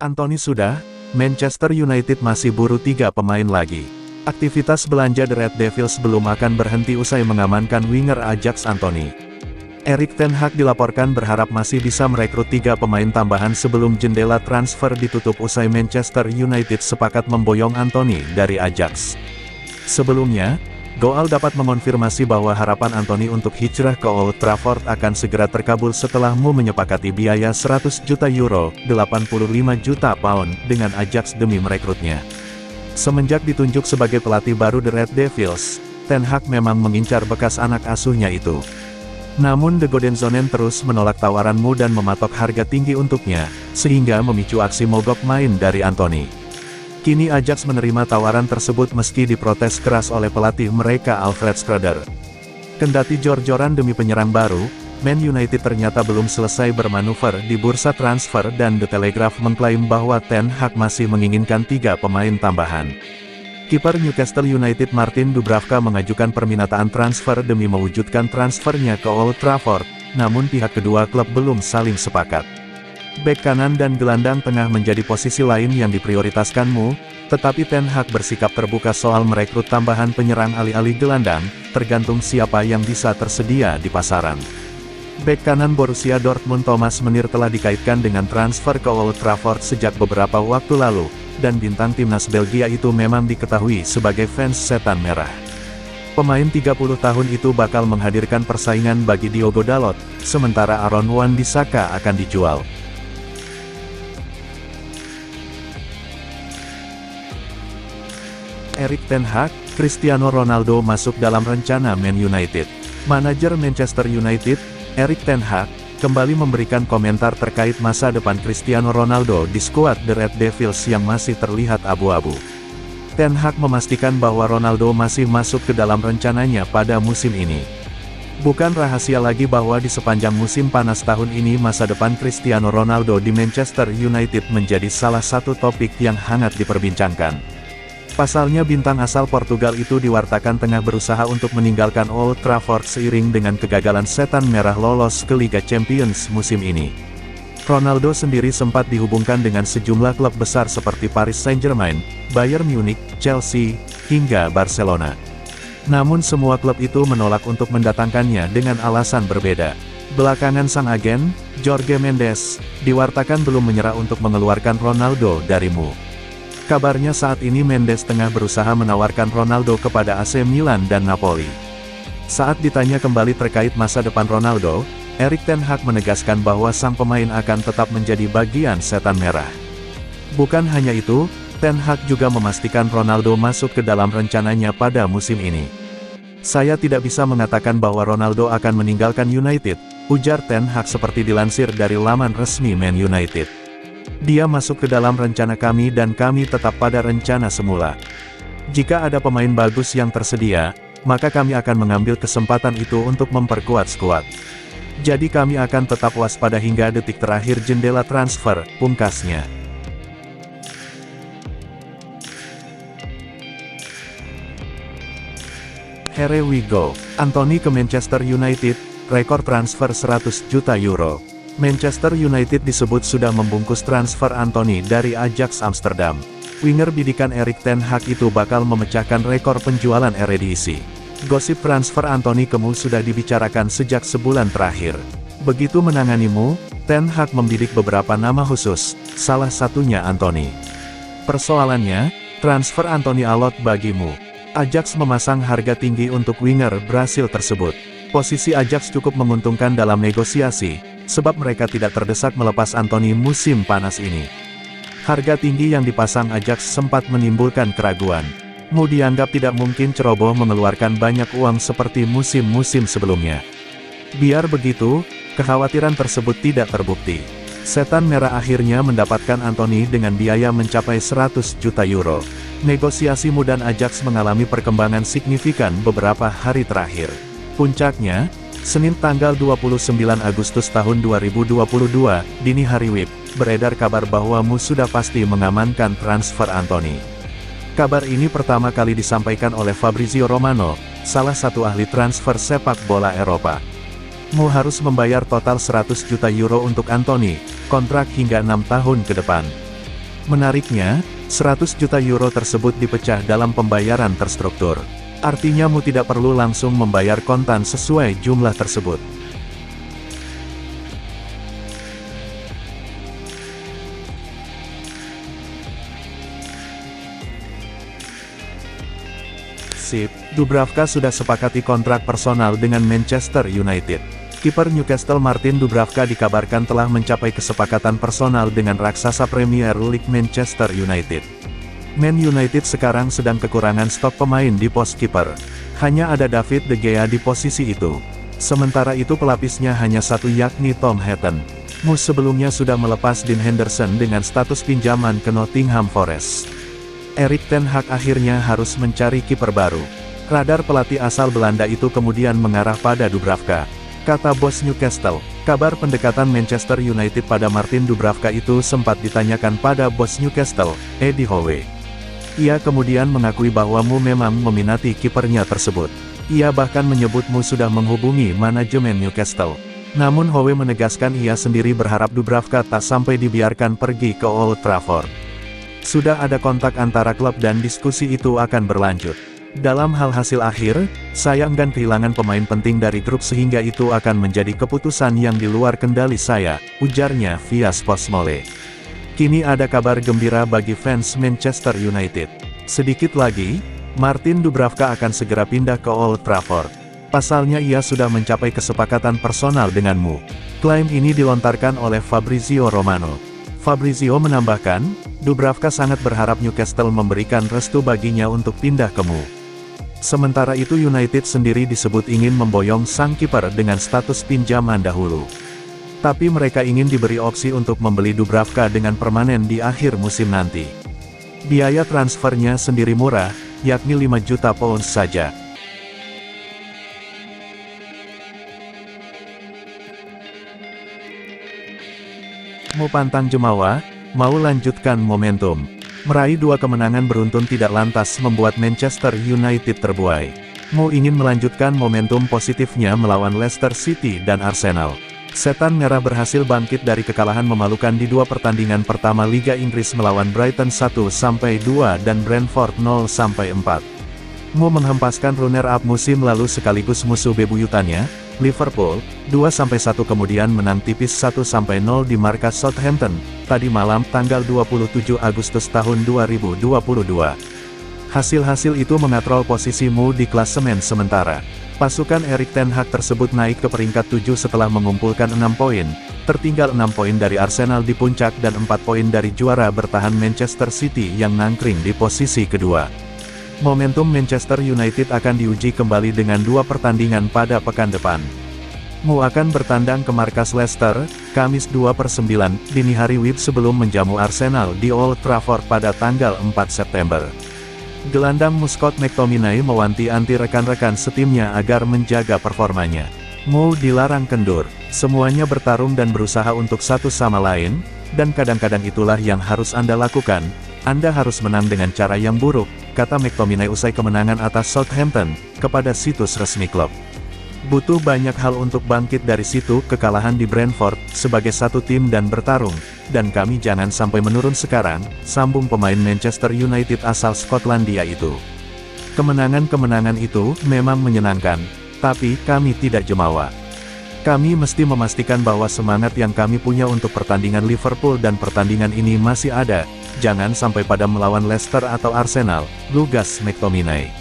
Antony sudah, Manchester United masih buru 3 pemain lagi. Aktivitas belanja The Red Devils belum akan berhenti usai mengamankan winger Ajax Antony. Erik ten Hag dilaporkan berharap masih bisa merekrut 3 pemain tambahan sebelum jendela transfer ditutup usai Manchester United sepakat memboyong Antony dari Ajax. Sebelumnya, Goal dapat mengonfirmasi bahwa harapan Antony untuk hijrah ke Old Trafford akan segera terkabul setelah Mu menyepakati biaya 100 juta euro, 85 juta pound, dengan Ajax demi merekrutnya. Semenjak ditunjuk sebagai pelatih baru The Red Devils, Ten Hag memang mengincar bekas anak asuhnya itu. Namun The Godenzonen terus menolak tawaran Mu dan mematok harga tinggi untuknya, sehingga memicu aksi mogok main dari Antony. Kini Ajax menerima tawaran tersebut meski diprotes keras oleh pelatih mereka Alfred Schreuder. Kendati jor-joran demi penyerang baru, Man United ternyata belum selesai bermanuver di bursa transfer dan The Telegraph mengklaim bahwa Ten Hag masih menginginkan 3 pemain tambahan. Kiper Newcastle United Martin Dubravka mengajukan permintaan transfer demi mewujudkan transfernya ke Old Trafford, namun pihak kedua klub belum saling sepakat. Bek kanan dan gelandang tengah menjadi posisi lain yang diprioritaskan Mu, tetapi Ten Hag bersikap terbuka soal merekrut tambahan penyerang alih-alih gelandang, tergantung siapa yang bisa tersedia di pasaran. Bek kanan Borussia Dortmund Thomas Meunier telah dikaitkan dengan transfer ke Old Trafford sejak beberapa waktu lalu, dan bintang timnas Belgia itu memang diketahui sebagai fans setan merah. Pemain 30 tahun itu bakal menghadirkan persaingan bagi Diogo Dalot, sementara Aaron Wan-Bissaka akan dijual. Erik ten Hag, Cristiano Ronaldo masuk dalam rencana Man United. Manajer Manchester United, Erik ten Hag, kembali memberikan komentar terkait masa depan Cristiano Ronaldo di skuad The Red Devils yang masih terlihat abu-abu. Ten Hag memastikan bahwa Ronaldo masih masuk ke dalam rencananya pada musim ini. Bukan rahasia lagi bahwa di sepanjang musim panas tahun ini masa depan Cristiano Ronaldo di Manchester United menjadi salah satu topik yang hangat diperbincangkan. Pasalnya bintang asal Portugal itu diwartakan tengah berusaha untuk meninggalkan Old Trafford seiring dengan kegagalan setan merah lolos ke Liga Champions musim ini. Ronaldo sendiri sempat dihubungkan dengan sejumlah klub besar seperti Paris Saint-Germain, Bayern Munich, Chelsea, hingga Barcelona. Namun semua klub itu menolak untuk mendatangkannya dengan alasan berbeda. Belakangan sang agen, Jorge Mendes, diwartakan belum menyerah untuk mengeluarkan Ronaldo dari Mu. Kabarnya saat ini Mendes tengah berusaha menawarkan Ronaldo kepada AC Milan dan Napoli. Saat ditanya kembali terkait masa depan Ronaldo, Erik ten Hag menegaskan bahwa sang pemain akan tetap menjadi bagian setan merah. Bukan hanya itu, Ten Hag juga memastikan Ronaldo masuk ke dalam rencananya pada musim ini. "Saya tidak bisa mengatakan bahwa Ronaldo akan meninggalkan United," ujar Ten Hag seperti dilansir dari laman resmi Man United. "Dia masuk ke dalam rencana kami dan kami tetap pada rencana semula. Jika ada pemain bagus yang tersedia, maka kami akan mengambil kesempatan itu untuk memperkuat skuad. Jadi kami akan tetap waspada hingga detik terakhir jendela transfer," pungkasnya. Here we go. Antony ke Manchester United, rekor transfer 100 juta euro. Manchester United disebut sudah membungkus transfer Antony dari Ajax Amsterdam. Winger bidikan Erik ten Hag itu bakal memecahkan rekor penjualan Eredivisie. Gosip transfer Antony ke Mu sudah dibicarakan sejak sebulan terakhir. Begitu menangani Mu, Ten Hag membidik beberapa nama khusus, salah satunya Antony. Persoalannya, transfer Antony alot bagi Mu. Ajax memasang harga tinggi untuk winger Brasil tersebut. Posisi Ajax cukup menguntungkan dalam negosiasi, sebab mereka tidak terdesak melepas Antony musim panas ini. Harga tinggi yang dipasang Ajax sempat menimbulkan keraguan. Mu dianggap tidak mungkin ceroboh mengeluarkan banyak uang seperti musim-musim sebelumnya. Biar begitu, kekhawatiran tersebut tidak terbukti. Setan merah akhirnya mendapatkan Antony dengan biaya mencapai 100 juta euro. Negosiasi Mu dan Ajax mengalami perkembangan signifikan beberapa hari terakhir. Puncaknya, Senin tanggal 29 Agustus tahun 2022, dini hari WIB, beredar kabar bahwa Mu sudah pasti mengamankan transfer Antony. Kabar ini pertama kali disampaikan oleh Fabrizio Romano, salah satu ahli transfer sepak bola Eropa. Mu harus membayar total 100 juta euro untuk Antony, kontrak hingga 6 tahun ke depan. Menariknya, 100 juta euro tersebut dipecah dalam pembayaran terstruktur. Artinya Mu tidak perlu langsung membayar kontan sesuai jumlah tersebut. Sip, Dubravka sudah sepakati kontrak personal dengan Manchester United. Kiper Newcastle Martin Dubravka dikabarkan telah mencapai kesepakatan personal dengan raksasa Premier League Manchester United. Man United sekarang sedang kekurangan stok pemain di pos kiper. Hanya ada David De Gea di posisi itu. Sementara itu pelapisnya hanya satu, yakni Tom Heaton. Mu sebelumnya sudah melepas Dean Henderson dengan status pinjaman ke Nottingham Forest. Erik ten Hag akhirnya harus mencari kiper baru. Radar pelatih asal Belanda itu kemudian mengarah pada Dubravka. Kata bos Newcastle, kabar pendekatan Manchester United pada Martin Dubravka itu sempat ditanyakan pada bos Newcastle, Eddie Howe. Ia kemudian mengakui bahwa Mu memang meminati kipernya tersebut. Ia bahkan menyebut Mu sudah menghubungi manajemen Newcastle. Namun Howe menegaskan ia sendiri berharap Dubravka tak sampai dibiarkan pergi ke Old Trafford. Sudah ada kontak antara klub dan diskusi itu akan berlanjut. Dalam hal hasil akhir, saya enggan kehilangan pemain penting dari grup sehingga itu akan menjadi keputusan yang di luar kendali saya, ujarnya via Sportsmole. Kini ada kabar gembira bagi fans Manchester United. Sedikit lagi, Martin Dubravka akan segera pindah ke Old Trafford. Pasalnya ia sudah mencapai kesepakatan personal dengan Mu. Klaim ini dilontarkan oleh Fabrizio Romano. Fabrizio menambahkan, Dubravka sangat berharap Newcastle memberikan restu baginya untuk pindah ke Mu. Sementara itu United sendiri disebut ingin memboyong sang kiper dengan status pinjaman dahulu. Tapi mereka ingin diberi opsi untuk membeli Dubravka dengan permanen di akhir musim nanti. Biaya transfernya sendiri murah, yakni 5 juta pounds saja. Mu pantang jumawa, mau lanjutkan momentum. Meraih 2 kemenangan beruntun tidak lantas membuat Manchester United terbuai. Mu ingin melanjutkan momentum positifnya melawan Leicester City dan Arsenal. Setan Merah berhasil bangkit dari kekalahan memalukan di 2 pertandingan pertama Liga Inggris melawan Brighton 1-2 dan Brentford 0-4. Mu menghempaskan runner-up musim lalu sekaligus musuh bebuyutannya, Liverpool, 2-1 kemudian menang tipis 1-0 di markas Southampton, tadi malam tanggal 27 Agustus tahun 2022. Hasil-hasil itu mengatrol posisi Mu di klasemen sementara. Pasukan Erik ten Hag tersebut naik ke peringkat 7 setelah mengumpulkan 6 poin, tertinggal 6 poin dari Arsenal di puncak dan 4 poin dari juara bertahan Manchester City yang nangkring di posisi kedua. Momentum Manchester United akan diuji kembali dengan 2 pertandingan pada pekan depan. Mu akan bertandang ke markas Leicester, Kamis 2/9, dini hari WIB sebelum menjamu Arsenal di Old Trafford pada tanggal 4 September. Gelandang Mu Scott McTominay mewanti-wanti rekan-rekan setimnya agar menjaga performanya. Mu dilarang kendur, semuanya bertarung dan berusaha untuk satu sama lain, dan kadang-kadang itulah yang harus Anda lakukan. Anda harus menang dengan cara yang buruk, kata McTominay usai kemenangan atas Southampton, kepada situs resmi klub. Butuh banyak hal untuk bangkit dari situ, kekalahan di Brentford, sebagai satu tim dan bertarung, dan kami jangan sampai menurun sekarang, sambung pemain Manchester United asal Skotlandia itu. Kemenangan-kemenangan itu memang menyenangkan, tapi kami tidak jemawa. Kami mesti memastikan bahwa semangat yang kami punya untuk pertandingan Liverpool dan pertandingan ini masih ada, jangan sampai pada melawan Leicester atau Arsenal, lugas McTominay.